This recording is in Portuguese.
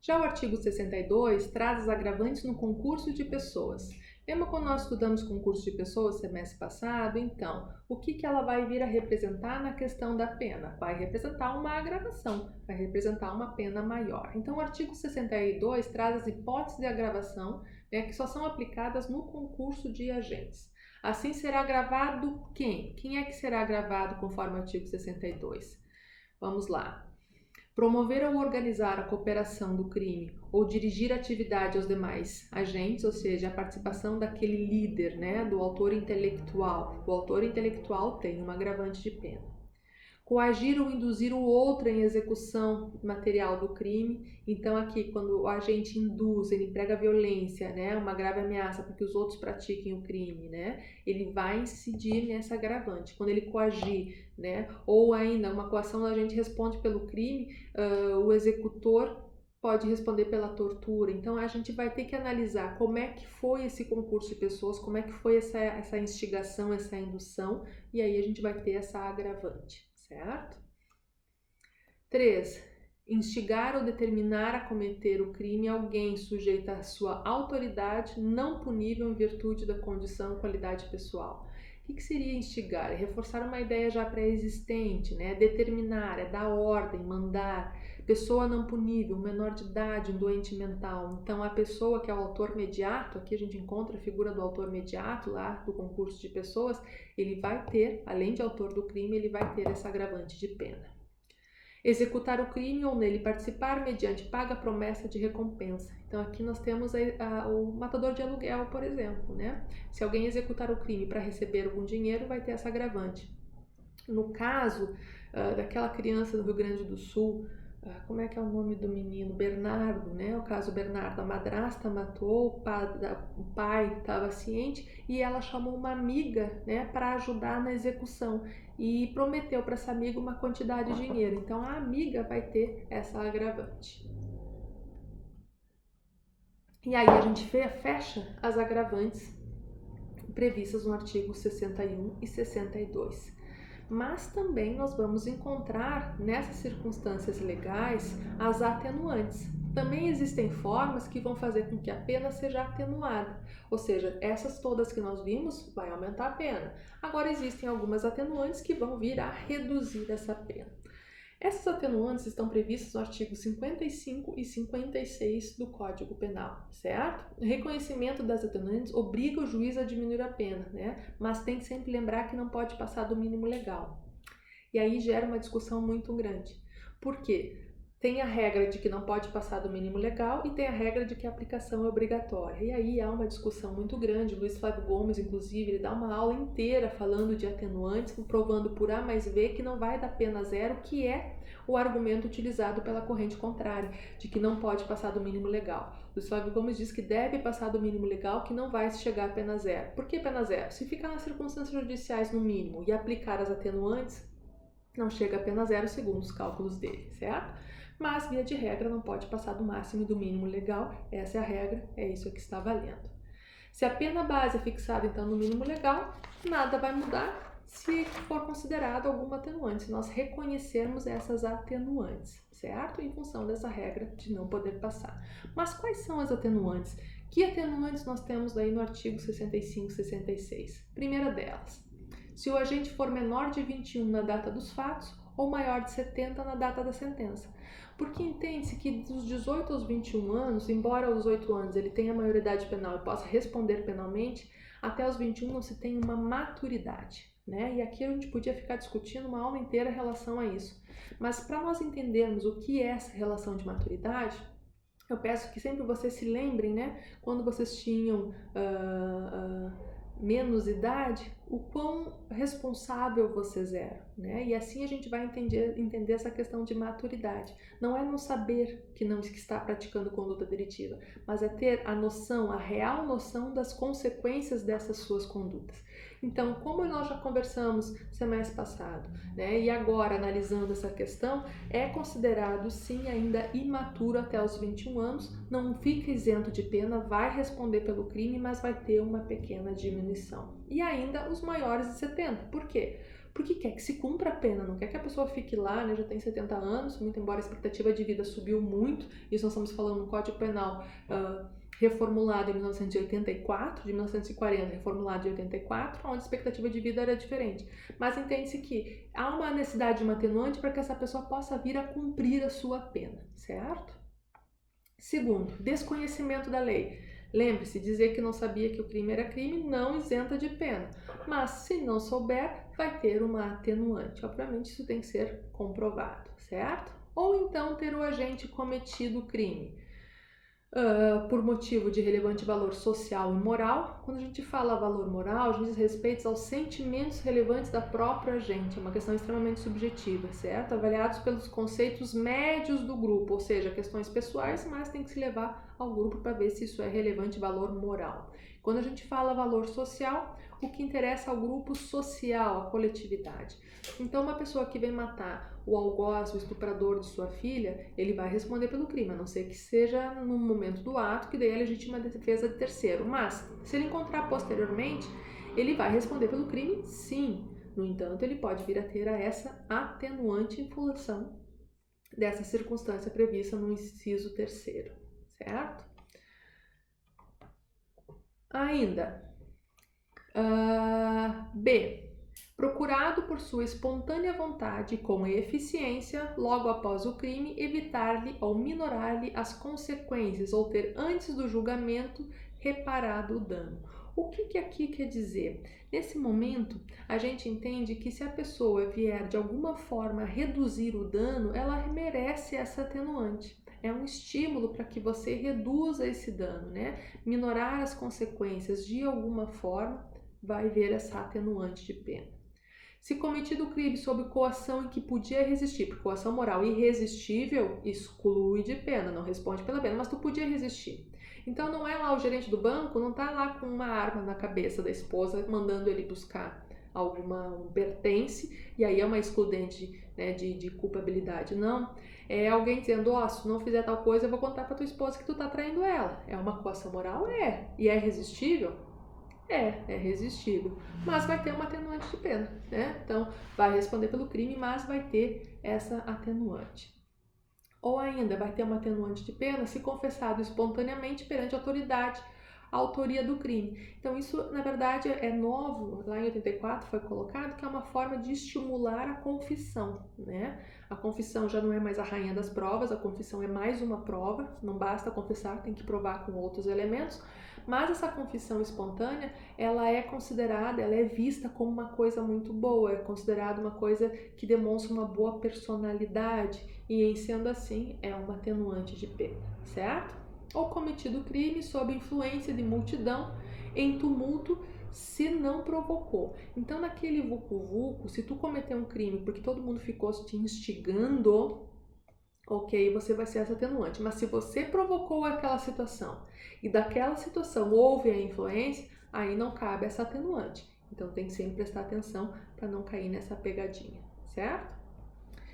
Já o artigo 62 traz as agravantes no concurso de pessoas. Lembra quando nós estudamos concurso de pessoas semestre passado? Então, o que ela vai vir a representar na questão da pena? Vai representar uma agravação, vai representar uma pena maior. Então, o artigo 62 traz as hipóteses de agravação, que só são aplicadas no concurso de agentes. Assim, será agravado quem? Quem é que será agravado conforme o artigo 62? Vamos lá. Promover ou organizar a cooperação do crime ou dirigir a atividade aos demais agentes, ou seja, a participação daquele líder, do autor intelectual. O autor intelectual tem uma agravante de pena. Coagir ou induzir o outro em execução material do crime. Então aqui, quando o agente induz, ele emprega violência, uma grave ameaça para que os outros pratiquem o crime, ele vai incidir nessa agravante. Quando ele coagir, ou ainda uma coação, o agente responde pelo crime, o executor pode responder pela tortura. Então a gente vai ter que analisar como é que foi esse concurso de pessoas, como é que foi essa instigação, essa indução, e aí a gente vai ter essa agravante. Certo? 3. Instigar ou determinar a cometer o crime alguém sujeito à sua autoridade não punível em virtude da condição ou qualidade pessoal. O que seria instigar? É reforçar uma ideia já pré-existente, determinar, é dar ordem, mandar. Pessoa não punível, menor de idade, um doente mental. Então, a pessoa que é o autor mediato, aqui a gente encontra a figura do autor mediato lá do concurso de pessoas, ele vai ter, além de autor do crime, ele vai ter essa agravante de pena. Executar o crime ou nele participar mediante paga promessa de recompensa. Então aqui nós temos o matador de aluguel, por exemplo, Se alguém executar o crime para receber algum dinheiro, vai ter essa agravante. No caso daquela criança do Rio Grande do Sul, como é que é o nome do menino? Bernardo, O caso Bernardo, a madrasta matou, o pai estava ciente e ela chamou uma amiga, para ajudar na execução e prometeu para essa amiga uma quantidade de dinheiro. Então a amiga vai ter essa agravante. E aí a gente fecha as agravantes previstas no artigo 61 e 62. Mas também nós vamos encontrar nessas circunstâncias legais as atenuantes. Também existem formas que vão fazer com que a pena seja atenuada, ou seja, essas todas que nós vimos vai aumentar a pena. Agora existem algumas atenuantes que vão vir a reduzir essa pena. Essas atenuantes estão previstas no artigo 55 e 56 do Código Penal, certo? O reconhecimento das atenuantes obriga o juiz a diminuir a pena, Mas tem que sempre lembrar que não pode passar do mínimo legal. E aí gera uma discussão muito grande. Por quê? Tem a regra de que não pode passar do mínimo legal e tem a regra de que a aplicação é obrigatória. E aí há uma discussão muito grande. O Luiz Flávio Gomes, inclusive, ele dá uma aula inteira falando de atenuantes, provando por A mais B que não vai dar pena zero, que é o argumento utilizado pela corrente contrária, de que não pode passar do mínimo legal. O Luiz Flávio Gomes diz que deve passar do mínimo legal, que não vai chegar a pena zero. Por que pena zero? Se ficar nas circunstâncias judiciais no mínimo e aplicar as atenuantes, não chega a pena zero segundo os cálculos dele, certo? Mas, via de regra, não pode passar do máximo e do mínimo legal. Essa é a regra, é isso que está valendo. Se a pena base é fixada, então, no mínimo legal, nada vai mudar se for considerado alguma atenuante, se nós reconhecermos essas atenuantes, certo? Em função dessa regra de não poder passar. Mas quais são as atenuantes? Que atenuantes nós temos daí no artigo 65 e 66? Primeira delas, se o agente for menor de 21 na data dos fatos ou maior de 70 na data da sentença. Porque entende-se que dos 18 aos 21 anos, embora aos 18 anos ele tenha maioridade penal e possa responder penalmente, até os 21 não se tem uma maturidade, E aqui a gente podia ficar discutindo uma aula inteira em relação a isso. Mas para nós entendermos o que é essa relação de maturidade, eu peço que sempre vocês se lembrem, quando vocês tinham menos idade, o quão responsável vocês eram, E assim a gente vai entender essa questão de maturidade. Não é não saber que está praticando conduta delitiva, mas é ter a noção, a real noção das consequências dessas suas condutas. Então, como nós já conversamos semestre passado, e agora analisando essa questão, é considerado sim ainda imaturo até os 21 anos, não fica isento de pena, vai responder pelo crime, mas vai ter uma pequena diminuição. E ainda os maiores de 70. Por quê? porque quer que se cumpra a pena, não quer que a pessoa fique lá, né, já tem 70 anos, muito embora a expectativa de vida subiu muito, isso nós estamos falando no Código Penal reformulado em 1984, de 1940, reformulado em 84, onde a expectativa de vida era diferente. Mas entende-se que há uma necessidade de uma atenuante para que essa pessoa possa vir a cumprir a sua pena, certo? Segundo, desconhecimento da lei. Lembre-se, dizer que não sabia que o crime era crime não isenta de pena, mas se não souber, vai ter uma atenuante. Obviamente, isso tem que ser comprovado, certo? Ou então ter o agente cometido o crime por motivo de relevante valor social e moral. Quando a gente fala valor moral, a gente diz respeito aos sentimentos relevantes da própria agente, é uma questão extremamente subjetiva, certo? Avaliados pelos conceitos médios do grupo, ou seja, questões pessoais, mas tem que se levar ao grupo para ver se isso é relevante valor moral. Quando a gente fala valor social, o que interessa ao grupo social, à coletividade. Então, uma pessoa que vem matar o algoz, o estuprador de sua filha, ele vai responder pelo crime, a não ser que seja no momento do ato, que daí é legítima defesa de terceiro. Mas, se ele encontrar posteriormente, ele vai responder pelo crime, sim. No entanto, ele pode vir a ter essa atenuante em função dessa circunstância prevista no inciso terceiro, certo? Ainda, B. Procurado por sua espontânea vontade e com eficiência, logo após o crime, evitar-lhe ou minorar-lhe as consequências ou ter antes do julgamento reparado o dano. O que aqui quer dizer? Nesse momento, a gente entende que se a pessoa vier de alguma forma a reduzir o dano, ela merece essa atenuante. É um estímulo para que você reduza esse dano, né? Minorar as consequências de alguma forma vai ver essa atenuante de pena. Se cometido o crime sob coação em que podia resistir, porque coação moral irresistível exclui de pena, não responde pela pena, mas tu podia resistir. Então não é lá o gerente do banco, não tá lá com uma arma na cabeça da esposa mandando ele buscar um pertence, e aí é uma excludente, né, de culpabilidade, não. É alguém dizendo, se tu não fizer tal coisa, eu vou contar pra tua esposa que tu tá traindo ela. É uma coação moral? É. E é resistível? É resistível, mas vai ter uma atenuante de pena, né? Então, vai responder pelo crime, mas vai ter essa atenuante. Ou ainda, vai ter uma atenuante de pena se confessado espontaneamente perante a autoridade a autoria do crime. Então, isso, na verdade, é novo, lá em 84 foi colocado, que é uma forma de estimular a confissão, né? A confissão já não é mais a rainha das provas, a confissão é mais uma prova, não basta confessar, tem que provar com outros elementos, mas essa confissão espontânea, ela é considerada, ela é vista como uma coisa muito boa, é considerada uma coisa que demonstra uma boa personalidade e, em sendo assim, é uma atenuante de pena, certo? Ou cometido crime sob influência de multidão em tumulto se não provocou. Então, naquele vucu-vucu, se tu cometer um crime porque todo mundo ficou te instigando, ok, você vai ser essa atenuante. Mas se você provocou aquela situação e daquela situação houve a influência, aí não cabe essa atenuante. Então tem que sempre prestar atenção para não cair nessa pegadinha, certo?